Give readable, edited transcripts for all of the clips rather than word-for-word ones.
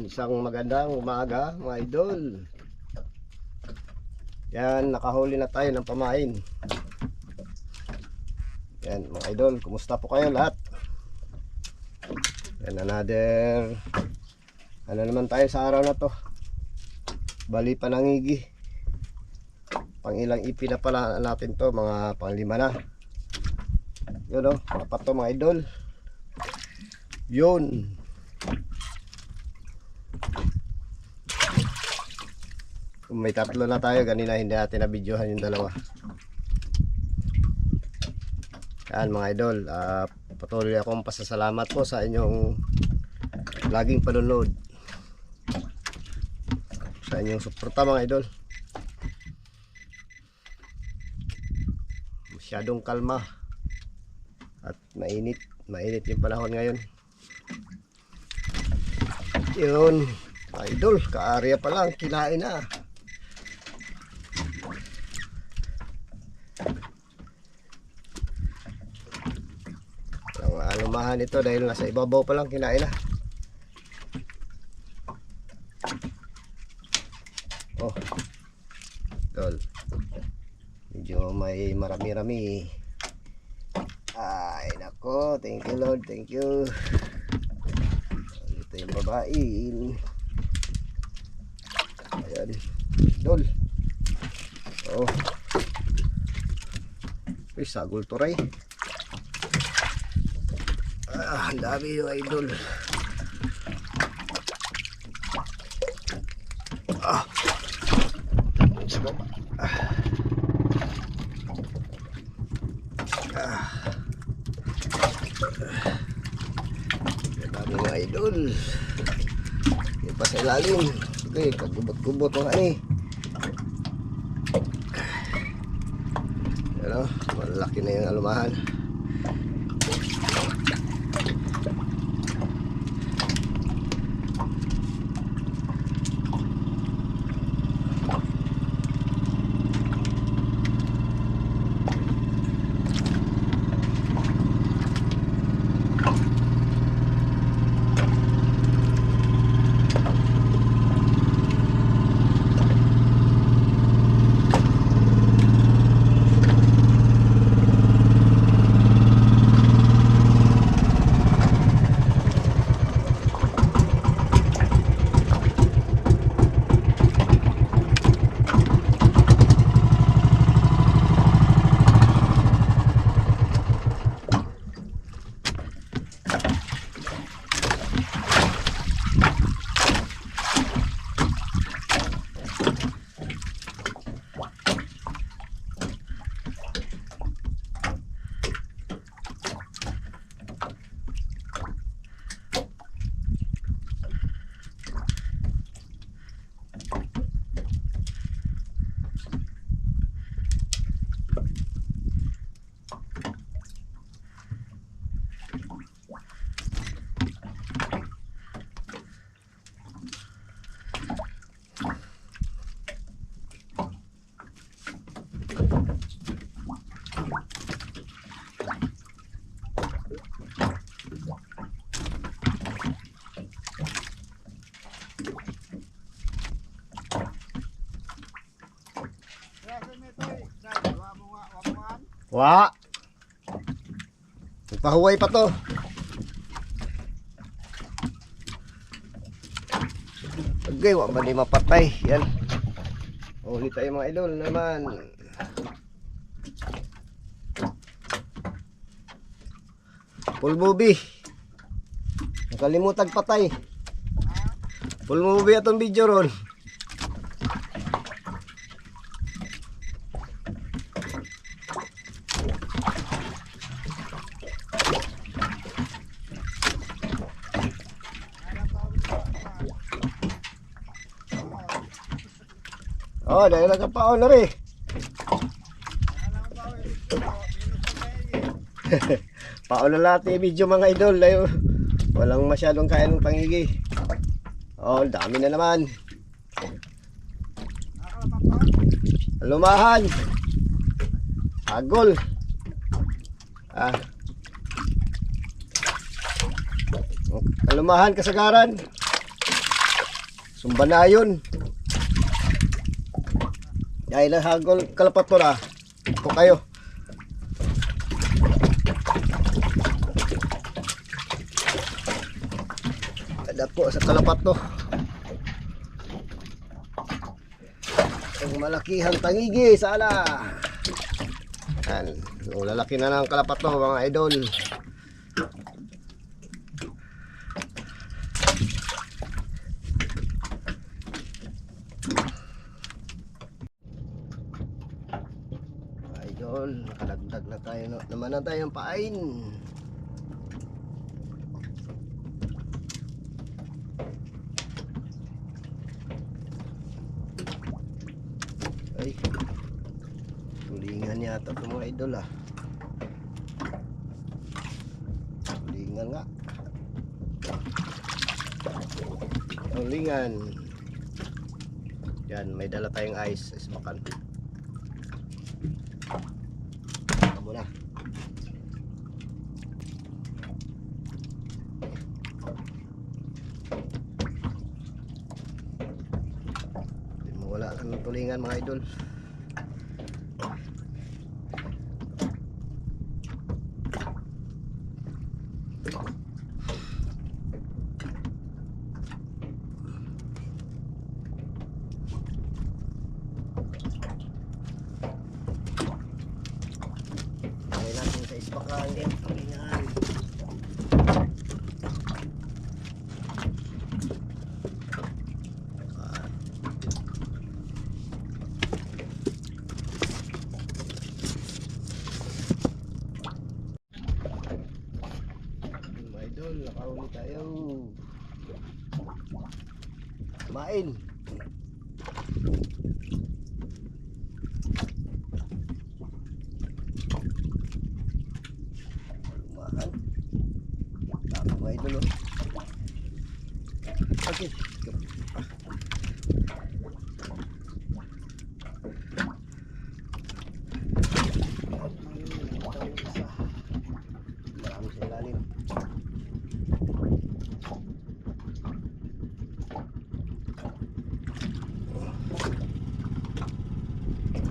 isang magandang umaga mga idol. Yan, nakahuli na tayo ng pamain. Yan mga idol, kumusta po kayo lahat? Yan, another ano naman tayo sa araw na to. Bali panangigi. Pang ilang ipi na pala natin to, mga pang 5 na. Yun o, dapat to mga idol. Yun. May 3 na tayo, kanina hindi natin na-videohan yung 2. Yan mga idol, patuloy akong pasasalamat po sa inyong laging panonood, sa inyong suporta mga idol. Masyadong kalma at mainit yung panahon ngayon. Yun mga idol, kaarya pa lang, kinain na. Lumahan ito dahil nasa ibabaw pa lang, kinain na. Oh, tol, medyo may marami-rami. Ay nako, thank you Lord, thank you. Ito yung babain. Ayan, tol. Oh, uy, sagol turay. Ang dami yung idol. Sa baba. Ang dami yung idol. Yung pa sa ilalim. Okay, kagubot-gubot mga ani. Ano, malaki na yung alumahan. Wa. Nagpahuway pa to. Okay, wa ba di mapatay. Yan. Ulit tayo mga idol naman. Full movie. Nakalimutag patay. Full movie atong video ron. Oh, dahil nagkapaon na rin. Paon na natin yung video mga idol. Walang masyadong kain ng pangigi. Oh, dami na naman. Lumahan. Agol. Lumahan kasagaran. Sumbanayon. Dahil na hagol kalapat to na. Ito kayo. Ada po sa kalapat to. Ang malakihang tangigi sana. Yan. Lalaki na ng kalapat to mga idol. Idol, nakadagdag na tayo naman na tayong pain. Ay, tulingan yata ito mga idol ah. Tulingan nga. Tulingan. Yan, may dala tayong ice. Ismakan. Muna. Hindi mo wala ng tulingan mga idol. Ispakan yan, tulingan. Mga idol, nakauli tayo. Kumain. Mga idol oh. Okay. Marami sa ilalim.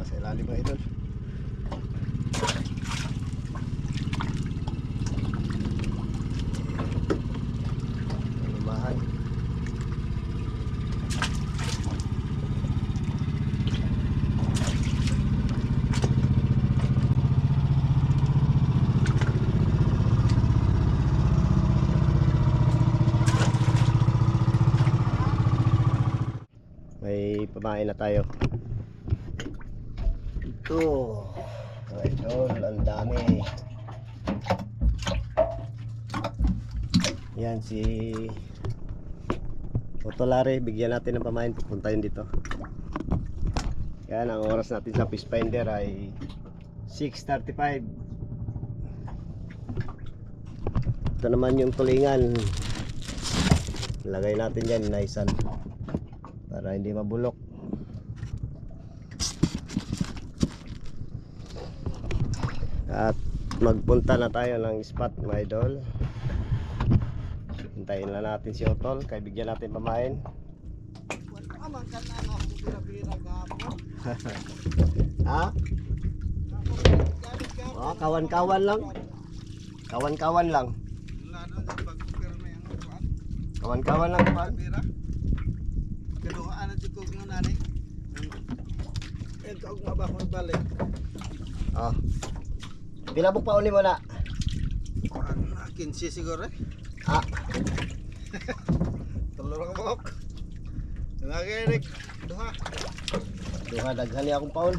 Sa ilalim mga idol. May pamain na tayo. Ito. Idol, ang dami. Yan si Otolare, bigyan natin ng pamain, pupunta yun dito. Yan, ang oras natin sa fish finder ay 6:35. Ito naman yung tulingan. Lagay natin dyan, naisan para hindi mabulok. At magpunta na tayo ng spot mga idol. Hintayin lang natin si Otol, kaya bigyan natin pamain. Ha? Oh, kawan-kawan lang. Kawan-kawan lang. Kawan-kawan lang pa. Keduhaan at ikog nga nani. Ikog nga ba kung balik? Oh. Pilabok pa uli mo na. 15 siguro eh. Ah. Tulor ka bok. Nangagirik. Duha. Duha daghan niya akong paon.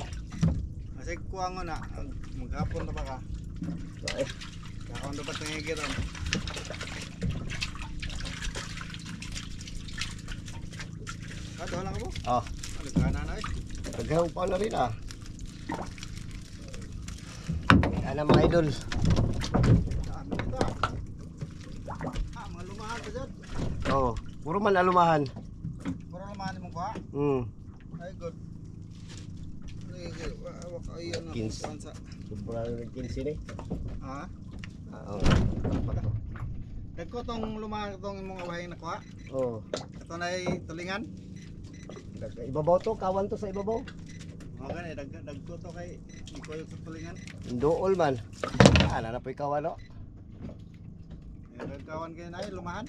Kasi kuha nga na. Maghapon na ba ka? Ay. Kakon dapat nangigiran. Duha lang ka bok? Oh. Nagkana na eh. Daghan akong paon na rin ah. Yan ang mga idol. Mga lumahan pa dyan. Oo. Puro man alumahan. Puro lumahan mong kuha? Ay good. Waka iyan na. 15. Sobrang 15 eh. Ha? Oo. Pato. Dagko tong lumahan itong imong awahin na kuha? Oo. Ito na ay tulingan? Ibabaw to, kawan to sa ibabaw. Mga gani, dagko to kay ikoy sa tulingan. Dool man. Ana na po kawan no. Dagkawan kayo na lumahan.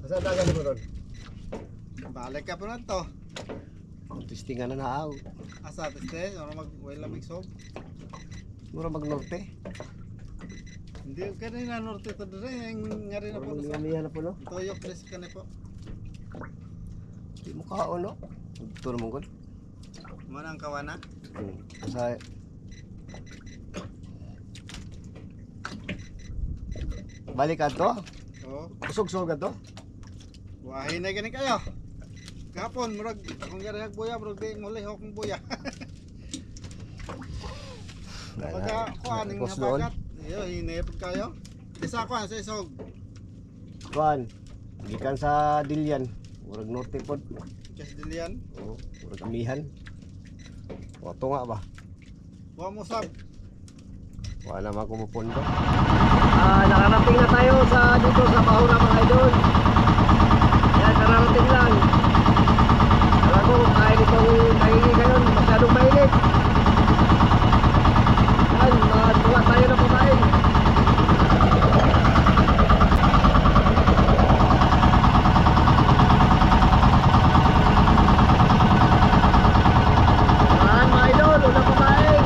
Asa dagan mo ron? Balik ka po na to. Testingan na naaw. Asa, teste, ano mag-wala mixog. Mura mag-norte. Hindi ka na norte to dire, yung nga rin na po. Mura mga na po no. Toyok tres ka na po. Di mo kaon no. Ito naman ko. Mana ang kawana? Asa balik ka to? Oo. Usog-sog ka to? Wahin na gani kayo. Kapon, murag, akong garihag buya, murag di muli akong buya. Pagka kuhaning Tapos nga doon? bagat, iyo, hinayapod kayo. Isa ko sa isog. Kuan. Gikan sa Dilian. Murag norte pod. Kasi dilian. Oo, murag amihan. Wato nga ba? Huwag mo sab. Wala naman kumupundo. Nakarating na tayo sa dito sa Bahura mga idol. Yan, kararating lang. Alam ko, kahit itong tahili ngayon, masyadong mainit. Yan, tuwa tayo na kumain. Yan mga idol, una kumain.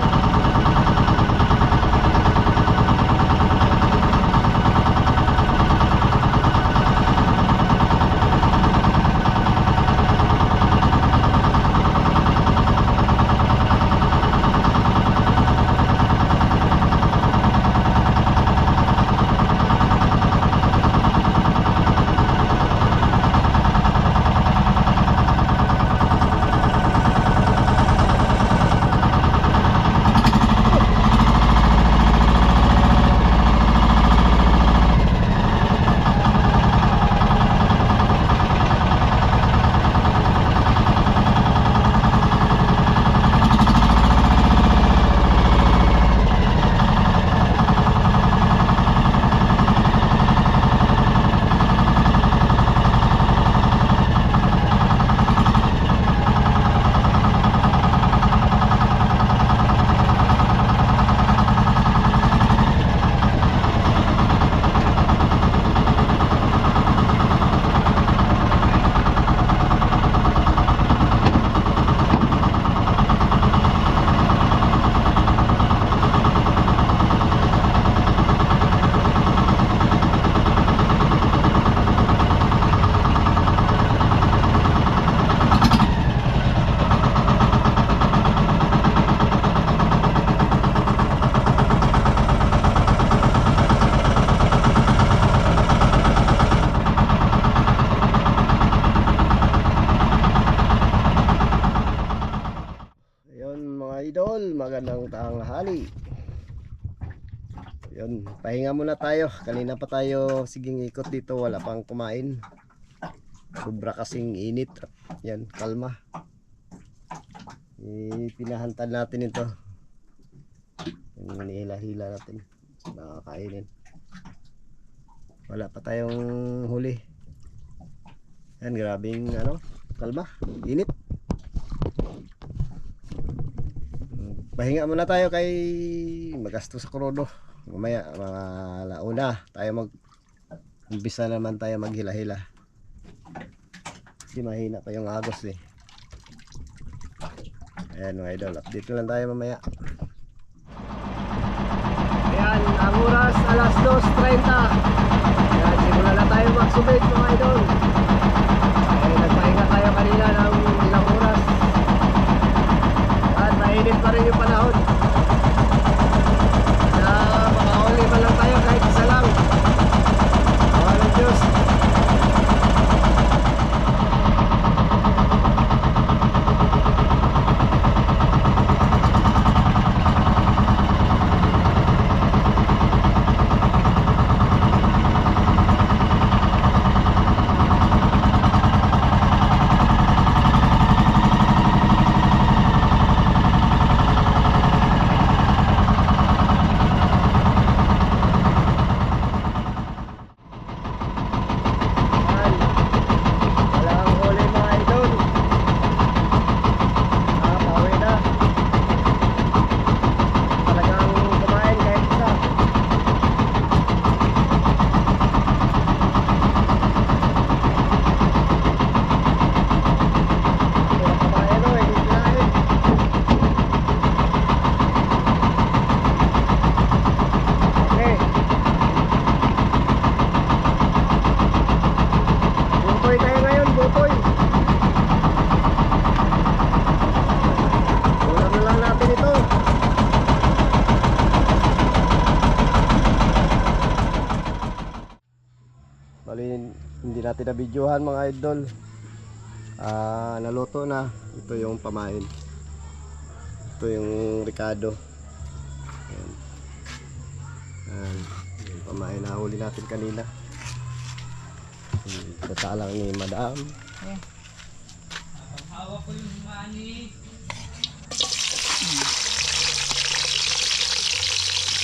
Idol, magandang tanghali. Yun, pahinga muna tayo. Kanina pa tayo siging ikot dito, wala pang kumain. Sobra kasing init. Yan, kalma. Pinahantad natin ito. Yung nihila-hila natin. Nakakainin. Wala pa tayong huli. Yan, grabing kalma, init. Pahinga muna tayo kay magasto sa krudo. Mamaya mga launa tayo umpisa naman tayo maghila-hila. Kasi mahina pa yung agos eh. Ayan mga idol, update lang tayo mamaya. Ayan, ang oras alas 2:30. Ayan, simula na tayo magsubit mga idol. Ayan, nagpahinga tayo kanina ng ilang oras. At mainit pa rin yung panahon. Na makahuli pa lang tayo kahit isa lang. Walang Diyos. natin na videohan mga idol. Naluto na. Ito yung pamain. Ito yung Ricardo. Ayan. Ayan. Yung pamain na huli natin kanina. Natalang ni Madam. Hawak ko yung mani.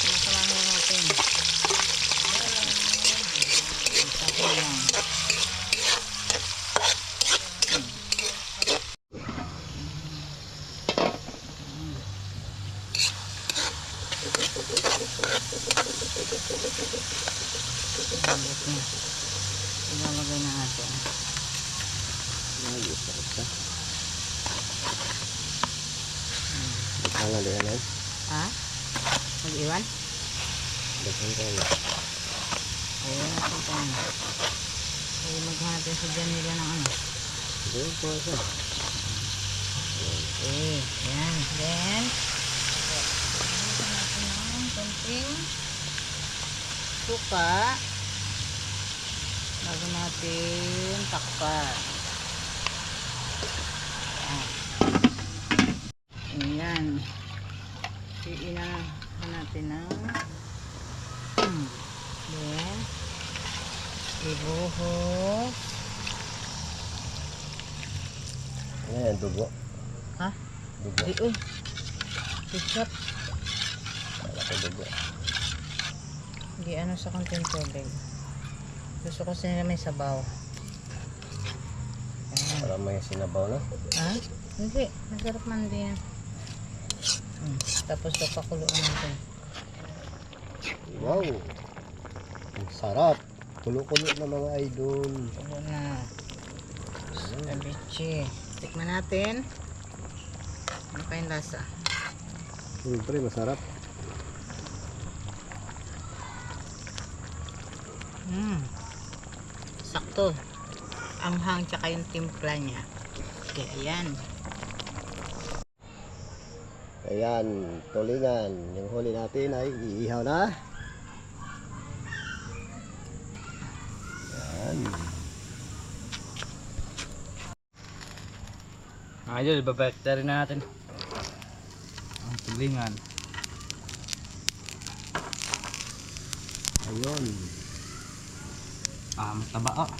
Masalahin natin. Sakto lang. Ilalagay na natin. Ayos na ito. Ang alihanan. Ha? Mag-iwan? Dasan ko na. Ayun natin tayo. Ay, maghanap yung sadyan nila ng ano. Doon po siya. Okay, yan. Then, lagyan natin ng konting suka bago natin takpan. Ayan. Iinahan natin ng then, ibuhos. Ayan, dugo. Ha? Dugo. Di, uy. Sisap. Wala ko dugo. Hindi ano sa konting tubig. Gusto ko sila may sabaw. Ayan. Para may sinabaw na. Ha? Hindi. Masarap man din. Tapos ito pakuluan natin. Wow! Ang sarap! Kulo-kulo na mga idol. Kulo na. Ceviche. Tikman natin. Ano pa yung lasa? Siyempre, masarap. Sakto. Anghang tsaka yung timpla niya. Okay, ayan. Ayan, tulingan. Yung huli natin ay iihaw na. Ayan. Idol, babalik na rin natin. Ang tulingan. Ayun. Mataba oh.